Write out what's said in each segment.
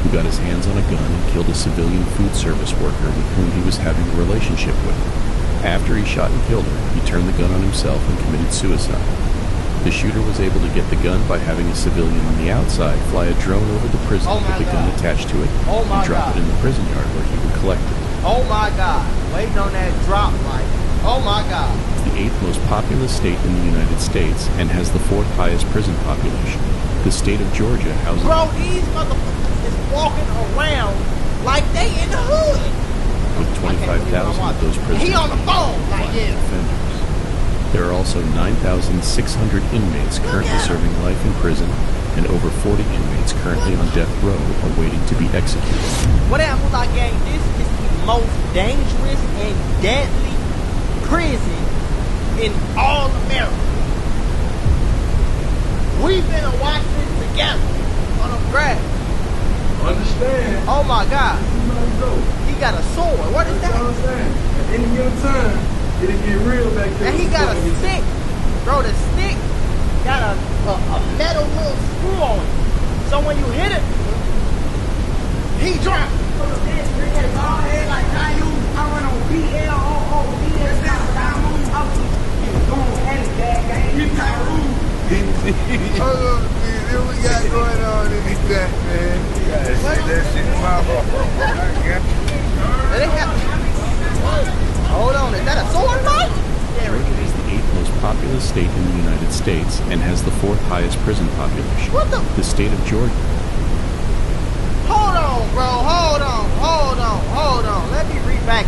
who got his hands on a gun and killed a civilian food service worker with whom he was having a relationship with. After he shot and killed her, he turned the gun on himself and committed suicide. The shooter was able to get the gun by having a civilian on the outside fly a drone over the prison with the gun attached to it and drop it in the prison yard where he would collect it. Oh my God, waiting on that drop like, oh my God. It's the 8th most populous state in the United States and has the 4th highest prison population. The state of Georgia houses... Bro, these motherfuckers is walking around like they in the hood. With 25,000 of those prisoners... He on the phone, like, yeah. Offenders. There are also 9,600 inmates currently serving life in prison and over 40 inmates currently on death row awaiting to be executed. What happened with our gang? This is the most dangerous and deadly prison in all America. We've been watching this together on the grass. Understand? Oh my God. He got a sword. What is that? At any given time, it'll get real back there. And he got a stick. Bro, the stick got a metal little screw on it. So when you hit it, he dropped. What we got going on in this jack, man? You gotta say that shit in my mouth. Hold on, is that a sword fight? Georgia is the 8th most populous state in the United States and has the 4th highest prison population. What the? The state of Georgia. Hold on, bro. Hold on. Let me read back.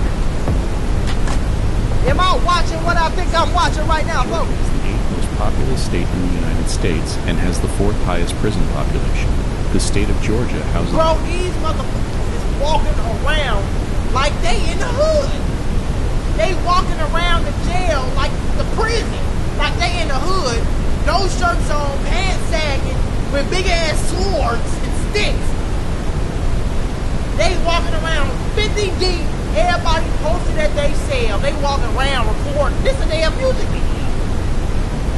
Am I watching what I think I'm watching right now, folks? Georgia is the 8th most populous state in the United States and has the 4th highest prison population. The state of Georgia houses... Bro, these motherfuckers is walking around like they in the hood. They walking around the jail like the prison, like they in the hood. No shirts on, pants sagging, with big ass swords and sticks. They walking around 50 deep. Everybody posted at they cell. They walking around recording. This is their music video.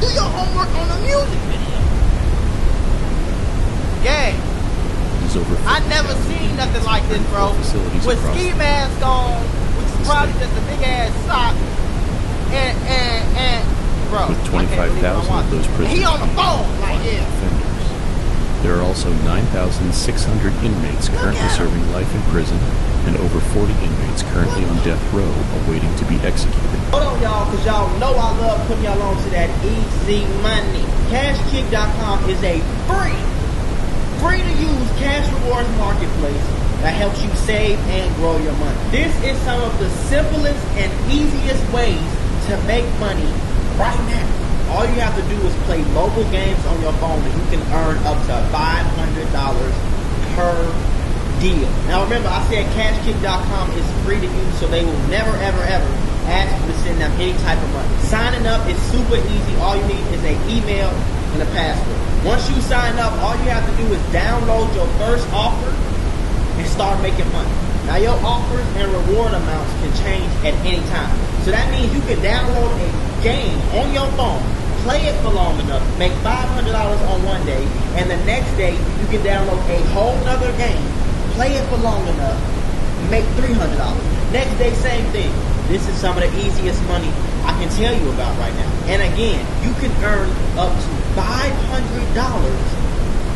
Do your homework on the music video. Gang. I never seen nothing like this, bro. With ski mask on, which is probably just a big ass sock, and bro. With 25,000 of those prisoners. He on the phone, like yeah. Offenders. There are also 9,600 inmates currently serving life in prison and over 40 inmates currently on death row awaiting to be executed. Hold on, y'all, because y'all know I love putting y'all on to that easy money. CashKick.com is a free to use cash rewards marketplace that helps you save and grow your money. This is some of the simplest and easiest ways to make money right now. All you have to do is play mobile games on your phone and you can earn up to $500 per deal. Now remember, I said CashKick.com is free to use, so they will never, ever, ever ask you to send them any type of money. Signing up is super easy. All you need is an email and a password. Once you sign up, all you have to do is download your first offer and start making money. Now your offers and reward amounts can change at any time. So that means you can download a game on your phone, play it for long enough, make $500 on one day, and the next day you can download a whole nother game, play it for long enough, make $300. Next day, same thing. This is some of the easiest money I can tell you about right now. And again, you can earn up to $500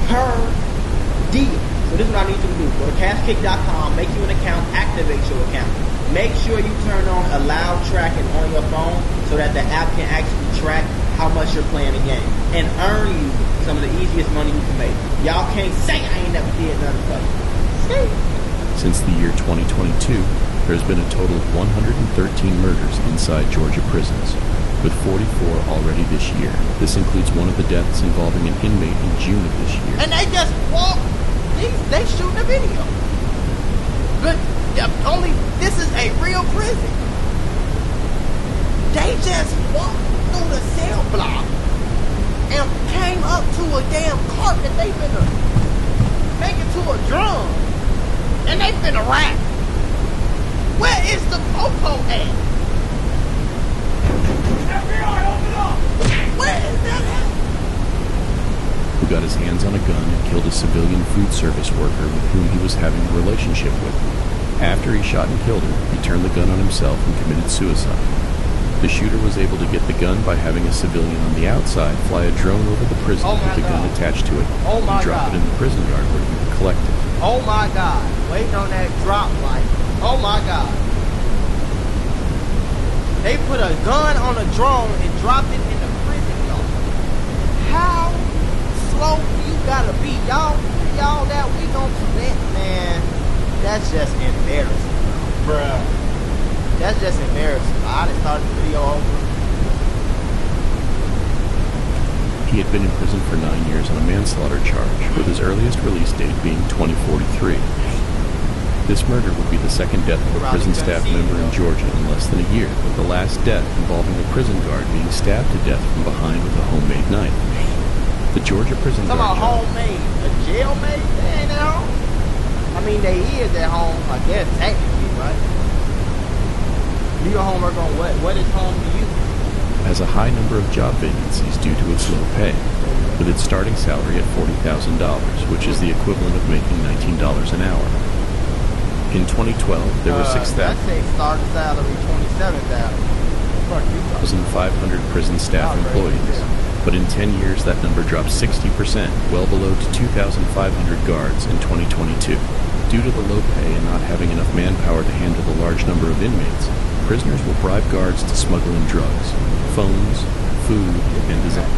per deal. So this is what I need you to do. Go to CashKick.com, make you an account, activate your account. Make sure you turn on allow tracking on your phone so that the app can actually track how much you're playing the game and earn you some of the easiest money you can make. Y'all can't say I ain't never did nothing for you. Since the year 2022, there's been a total of 113 murders inside Georgia prisons, with 44 already this year. This includes one of the deaths involving an inmate in June of this year. And they just walk. They shooting a video. But only this is a real prison. They just walked through the cell block and came up to a damn cart that they finna make it to a drum. And they finna rap. Where is the popo at? FBI, open up! Where is that at? The who got his hands on a gun and killed a civilian food service worker with whom he was having a relationship with. After he shot and killed her, he turned the gun on himself and committed suicide. The shooter was able to get the gun by having a civilian on the outside fly a drone over the prison with the gun attached to it and drop it in the prison yard where he would collect it. Oh my God. Waiting on that drop light. Oh my God. They put a gun on a drone and dropped it in the prison yard. How slow you gotta be? Y'all that weak on cement, man. That's just embarrassing, bruh. That's just embarrassing. I just started the video over. He had been in prison for 9 years on a manslaughter charge, with his earliest release date being 2043. This murder would be the second death of a prison staff member in Georgia in less than a year, with the last death involving a prison guard being stabbed to death from behind with a homemade knife. The Georgia prison guard job. Homemade? A jailmate? They ain't at home. I mean, they is at home, I guess, technically, right? Do your homework on what is home to you? Has a high number of job vacancies due to its low pay, with its starting salary at $40,000, which is the equivalent of making $19 an hour. In 2012, there were 6,000. I'd say start salary 27,000. 500 prison staff employees, but in 10 years that number dropped 60%, well below to 2,500 guards in 2022. Due to the low pay and not having enough manpower to handle the large number of inmates, prisoners will bribe guards to smuggle in drugs, phones, food, and design.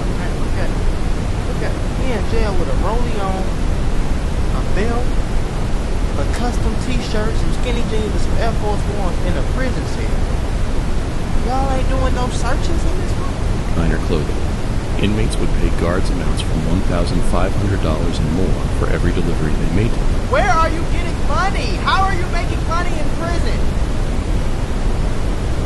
Look at me in jail with a rollie on, a belt, a custom t-shirt, some skinny jeans, and some Air Force Ones in a prison cell. Y'all ain't doing no searches in this room? Minor clothing. Inmates would pay guards amounts from $1,500 and more for every delivery they made to them. Where are you getting money? How are you making money in prison?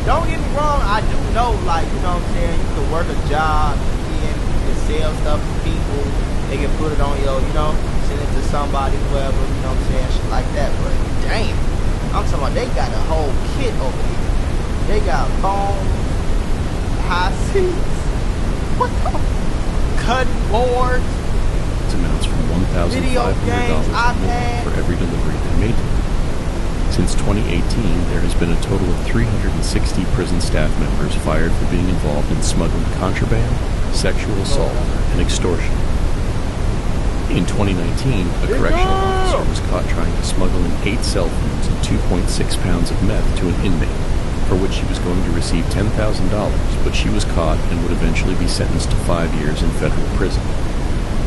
Don't get me wrong, I do know, like, you know what I'm saying, you can work a job, you can sell stuff to people, they can put it on your, you know, send it to somebody, whoever, you know what I'm saying, shit like that, but damn, I'm talking about they got a whole kit over here. They got phones, high seats, what the? Cutting boards. It amounts from $1,500 for every delivery they made to them. Since 2018, there has been a total of 360 prison staff members fired for being involved in smuggling contraband, sexual assault, and extortion. In 2019, a correctional officer was caught trying to smuggle in 8 cell phones and 2.6 pounds of meth to an inmate, for which she was going to receive $10,000, but she was caught and would eventually be sentenced to 5 years in federal prison.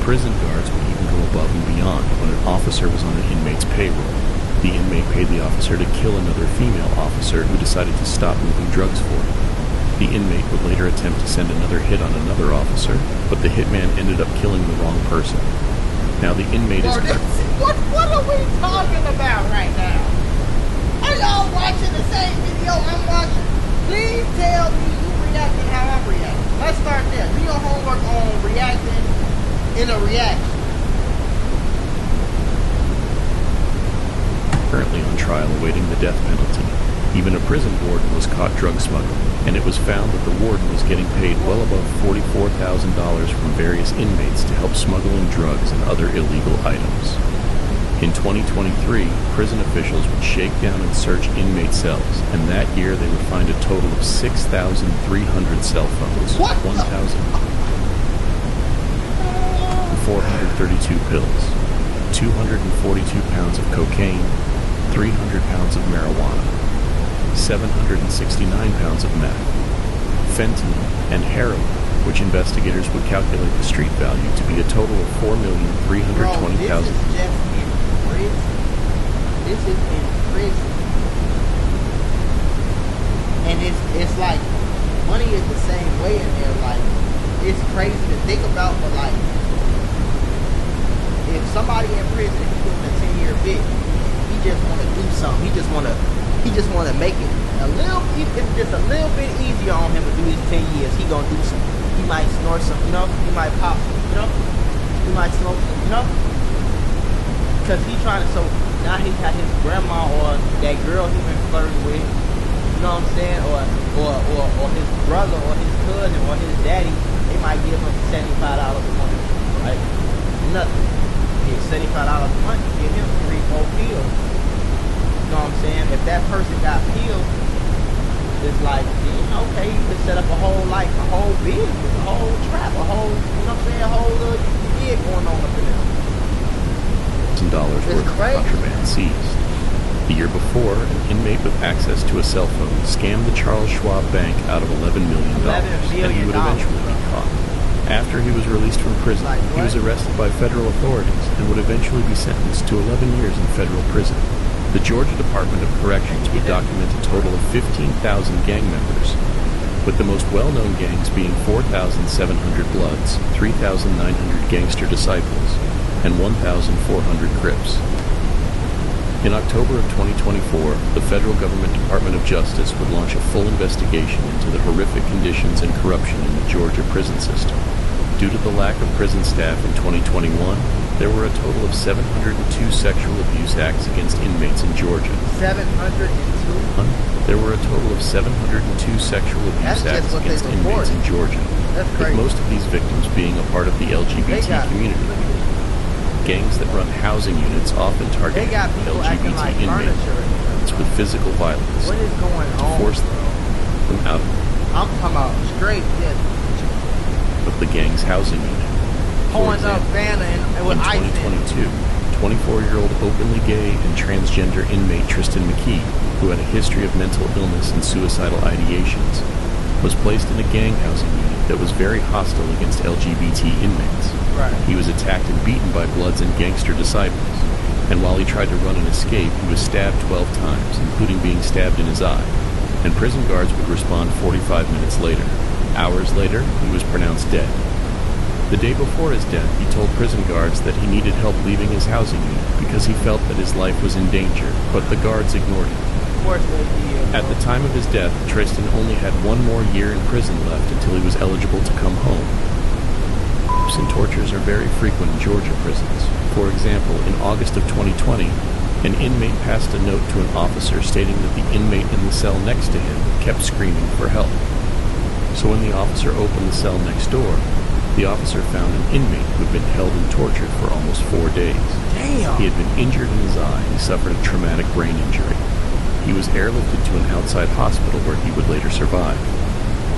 Prison guards would even go above and beyond when an officer was on an inmate's payroll. The inmate paid the officer to kill another female officer who decided to stop moving drugs for him. The inmate would later attempt to send another hit on another officer, but the hitman ended up killing the wrong person. Now the inmate is... What are we talking about right now? Are y'all watching the same video I'm watching? Please tell me you reacting how I'm reacting. Let's start there. Do your homework on reacting in a reaction. Currently on trial awaiting the death penalty. Even a prison warden was caught drug smuggling, and it was found that the warden was getting paid well above $44,000 from various inmates to help smuggle in drugs and other illegal items. In 2023, prison officials would shake down and search inmate cells, and that year they would find a total of 6,300 cell phones, 1,432 pills, 242 pounds of cocaine, 300 pounds of marijuana, 769 pounds of meth, fentanyl, and heroin, which investigators would calculate the street value to be a total of $4,320,000. This is in prison. And it's like, money is the same way in there. Like, it's crazy to think about, but like, if somebody in prison, he's doing a 10-year bid, he just want to do something. He just want to make it a little, if just a little bit easier on him to do his 10 years, he gonna do something. He might snort some, you know, he might pop some, you know, he might smoke some, you know, because he trying to, so now he got his grandma or that girl he been flirting with, you know what I'm saying, or his brother or his cousin or his daddy, they might give him $75 a month, right? nothing. Get $75 a month, give him 3-4 pills. You know what I'm saying? If that person got peeled, it's like, yeah, okay, you could set up a whole business, a whole trap, a whole, you know what I'm saying, a whole little gig going on up in there. $1,000 worth of contraband seized. The year before, an inmate with access to a cell phone scammed the Charles Schwab Bank out of $11 million, and he would eventually be caught. After he was released from prison, he was arrested by federal authorities and would eventually be sentenced to 11 years in federal prison. The Georgia Department of Corrections would document a total of 15,000 gang members, with the most well-known gangs being 4,700 Bloods, 3,900 Gangster Disciples, and 1,400 Crips. In October of 2024, the federal government Department of Justice would launch a full investigation into the horrific conditions and corruption in the Georgia prison system. Due to the lack of prison staff in 2021, there were a total of 702 sexual abuse acts against inmates in Georgia. 702? There were a total of 702 sexual abuse acts against inmates in Georgia, with most of these victims being a part of the LGBT community. Gangs that run housing units often target LGBT inmates with physical violence to force them out I'm talking about straight of the gang's housing unit. Pouring up Fanta and with ice in it. 2022, 24-year-old openly gay and transgender inmate Tristan McKee, who had a history of mental illness and suicidal ideations, was placed in a gang housing unit that was very hostile against LGBT inmates. Right. He was attacked and beaten by Bloods and Gangster Disciples, and while he tried to run and escape, he was stabbed 12 times, including being stabbed in his eye, and prison guards would respond 45 minutes later. Hours later, he was pronounced dead. The day before his death, he told prison guards that he needed help leaving his housing unit because he felt that his life was in danger, but the guards ignored him. At the time of his death, Tristan only had 1 more year in prison left until he was eligible to come home. Rapes and tortures are very frequent in Georgia prisons. For example, in August of 2020, an inmate passed a note to an officer stating that the inmate in the cell next to him kept screaming for help. So when the officer opened the cell next door, the officer found an inmate who had been held and tortured for almost 4 days. Damn. He had been injured in his eye and he suffered a traumatic brain injury. He was airlifted to an outside hospital where he would later survive.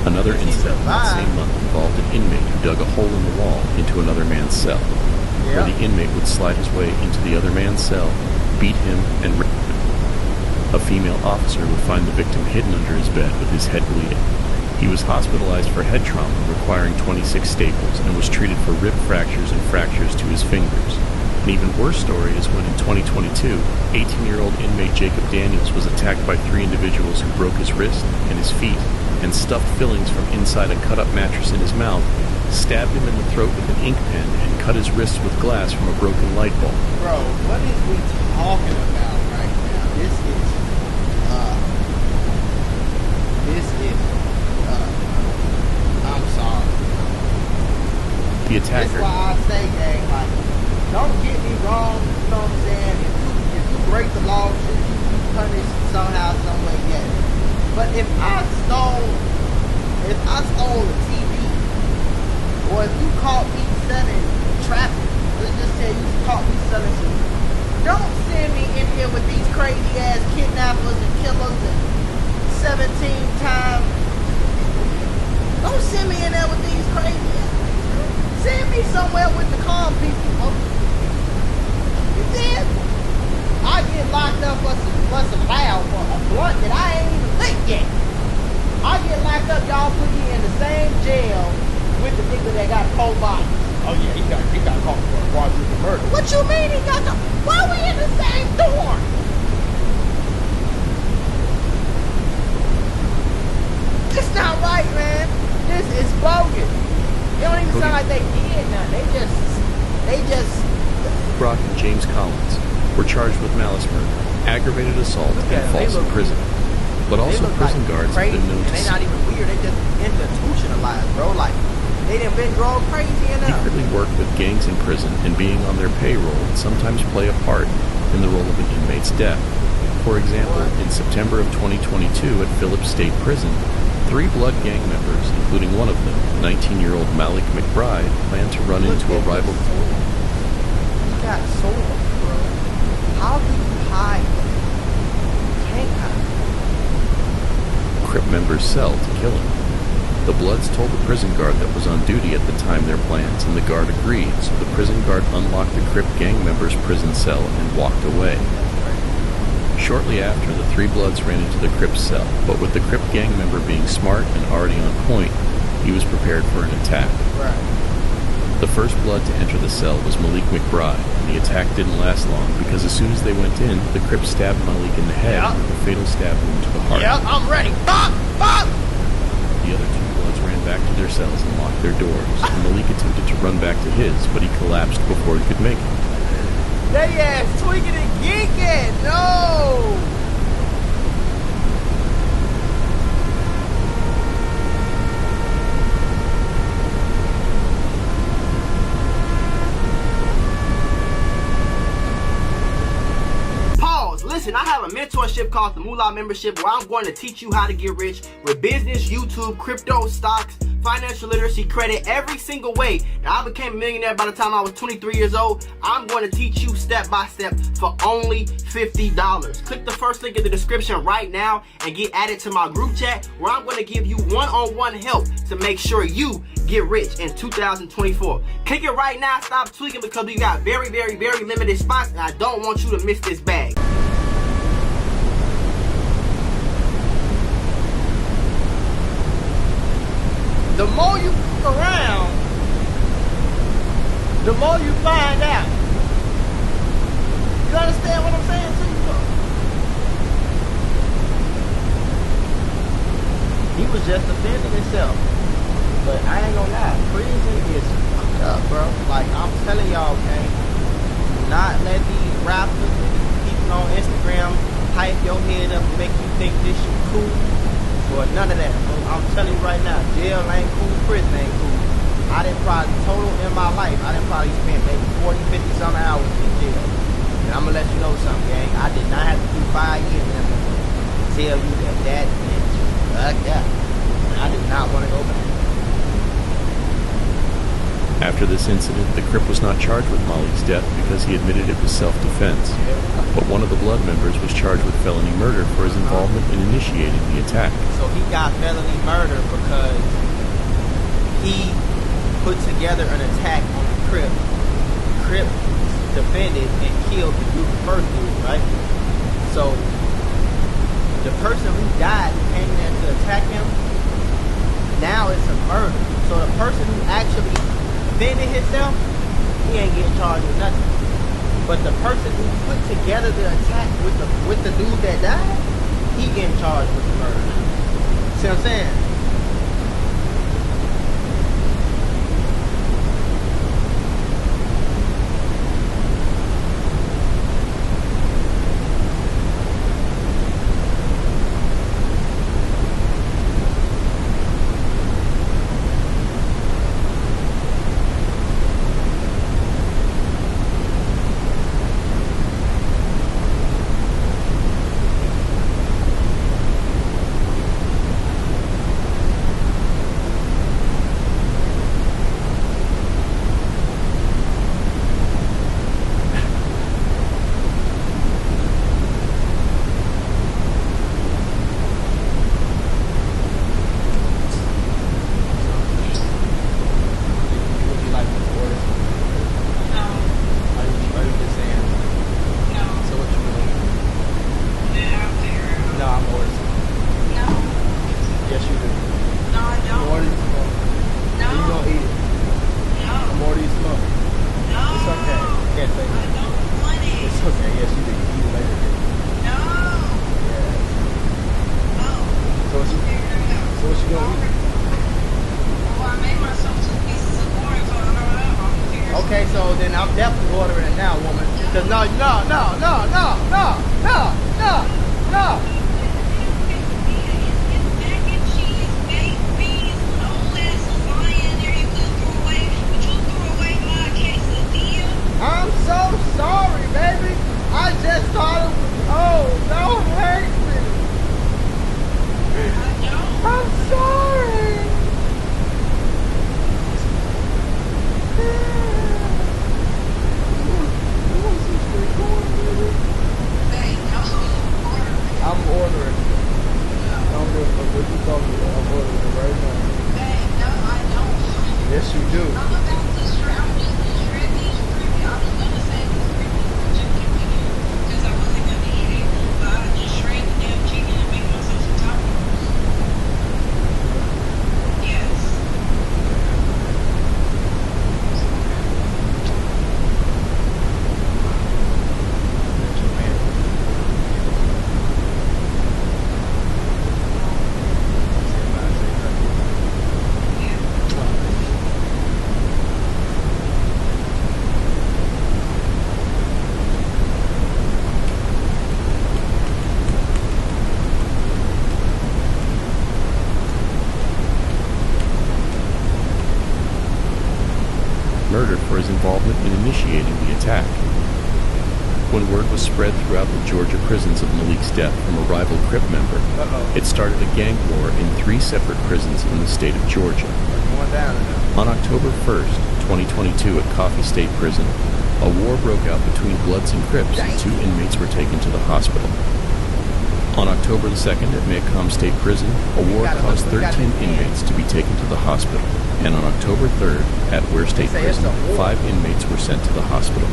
Another incident that same month involved an inmate who dug a hole in the wall into another man's cell, where the inmate would slide his way into the other man's cell, beat him, and rape him. A female officer would find the victim hidden under his bed with his head bleeding. He was hospitalized for head trauma requiring 26 staples and was treated for rib fractures and fractures to his fingers. An even worse story is when in 2022, 18-year-old inmate Jacob Daniels was attacked by 3 individuals who broke his wrist and his feet and stuffed fillings from inside a cut-up mattress in his mouth, stabbed him in the throat with an ink pen, and cut his wrists with glass from a broken light bulb. Bro, what is we talking about right now? This is I'm sorry. The attacker. That's why I say, gang, like, don't get me wrong, you know what I'm saying? If you break the law, should you be punished somehow, some way, yes. But if I stole a TV, or if you caught me selling traffic, let's just say you caught me selling some, don't send me in here with these crazy ass kidnappers and killers and 17 times. Don't send me in there with these crazy ass. Send me somewhere with the calm people. You did? I get locked up for some loud for a blunt that I ain't even lit yet. I get locked up, y'all put me in the same jail with the nigga that got 4 bodies. Oh yeah, he got caught for quadruple murder. What you mean he got caught? Why we in the same dorm? It's not right, man. This is bogus. It don't even sound like they did nothing. They just. Brock and James Collins were charged with malice murder, aggravated assault, and false imprisonment. But also prison guards have been known to they not even weird. They just institutionalized, bro. Like they done been drove crazy enough. Secretly work with gangs in prison and being on their payroll and sometimes play a part in the role of an inmate's death. For example, in September of 2022 at Phillips State Prison, 3 blood gang members, including one of them, 19-year-old Malik McBride, planned to run into a rival. got swords, bro. How do you hide that? You can't hide that. Crip members sell to kill him. The Bloods told the prison guard that was on duty at the time their plans, and the guard agreed, so the prison guard unlocked the Crip gang member's prison cell and walked away. Shortly after, the three Bloods ran into the Crip cell, but with the Crip gang member being smart and already on point, he was prepared for an attack. Right. The first Blood to enter the cell was Malik McBride, and the attack didn't last long because as soon as they went in, the Crip stabbed Malik in the head with a fatal stab wound to the heart. Yep, I'm ready. Bop! Bop! The other two Bloods ran back to their cells and locked their doors, and Malik attempted to run back to his, but he collapsed before he could make it. They ass tweaking and geeking! No! Listen, I have a mentorship called the Moolah Membership where I'm going to teach you how to get rich with business, YouTube, crypto, stocks, financial literacy, credit, every single way. Now, I became a millionaire by the time I was 23 years old. I'm going to teach you step by step for only $50. Click the first link in the description right now and get added to my group chat where I'm going to give you one-on-one help to make sure you get rich in 2024. Click it right now. Stop tweaking because we got very, very, very limited spots and I don't want you to miss this bag. The more you fuck around, the more you find out. You understand what I'm saying to you, bro? He was just defending himself. But I ain't gonna lie, prison is fucked up, bro. Like, I'm telling y'all, okay? Do not let these rappers and these people on Instagram hype your head up and make you think this shit cool. Or none of that, bro. I'm telling you right now, jail ain't cool, prison ain't cool. I done probably, total in my life, I done probably spent maybe 40, 50 some hours in jail. And I'm gonna let you know something, gang. I did not have to do 5 years in there to tell you that is fucked up. And I did not want to go back. After this incident, the Crip was not charged with Malik's death because he admitted it was self-defense. But one of the Blood members was charged with felony murder for his involvement in initiating the attack. So he got felony murder because he put together an attack on the Crip. The Crip defended and killed the first dude, right? So the person who died, who came in there to attack him, now it's a murder. So the person who actually defended himself, he ain't getting charged with nothing. But the person who put together the attack with the dude that died, he getting charged with the murder. See what I'm saying? Okay, so then I'm definitely ordering it now, woman. Cause no. I'm so sorry, baby. I just thought it was, oh, don't hurt me. I'm sorry. do. Murdered for his involvement in initiating the attack. When word was spread throughout the Georgia prisons of Malik's death from a rival Crip member, it started a gang war in 3 separate prisons in the state of Georgia. On October 1st, 2022 at Coffee State Prison, a war broke out between Bloods and Crips and 2 inmates were taken to the hospital. On October the 2nd at Maycomb State Prison, a war caused 13 inmates to be taken to the hospital. And on October 3rd, at Ware State Prison, 5 inmates were sent to the hospital.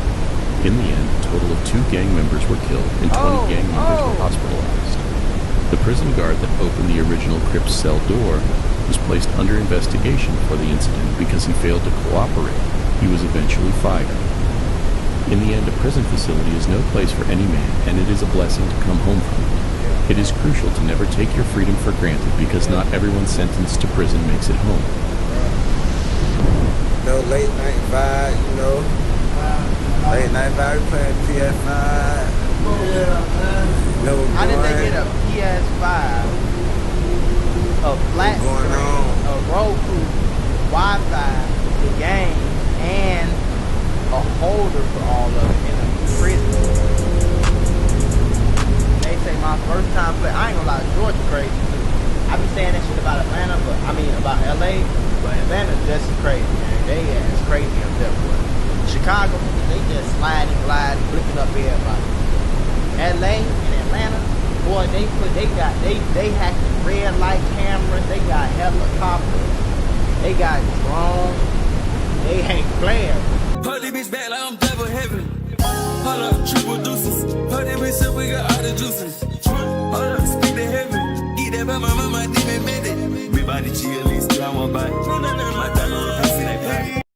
In the end, a total of 2 gang members were killed and 20 gang members were hospitalized. The prison guard that opened the original Crips cell door was placed under investigation for the incident because he failed to cooperate. He was eventually fired. In the end, a prison facility is no place for any man, and it is a blessing to come home from it. It is crucial to never take your freedom for granted because not everyone sentenced to prison makes it home. No late night vibe, you know. Late night vibe, we playing PS5. No How did they get a PS5, a flat going screen, on? a Roku, Wi-Fi, the game, and a holder for all of it in a prison? They say my first time play, I ain't gonna lie, Georgia crazy too. I be saying that shit about Atlanta, about LA, but Atlanta's just as crazy, man. They as crazy as that boy. Chicago, they just sliding, gliding, flipping up everybody. LA and Atlanta, boy, they hacking red light cameras, they got helicopters, they got drones, they ain't playing. Put this bitch back like I'm double heaven. Hold up, triple deuces. Put this bitch up, we got all the juices. Hold up, speak to heaven. Eat that by my mama, demon made it. Everybody chill, at least I want by.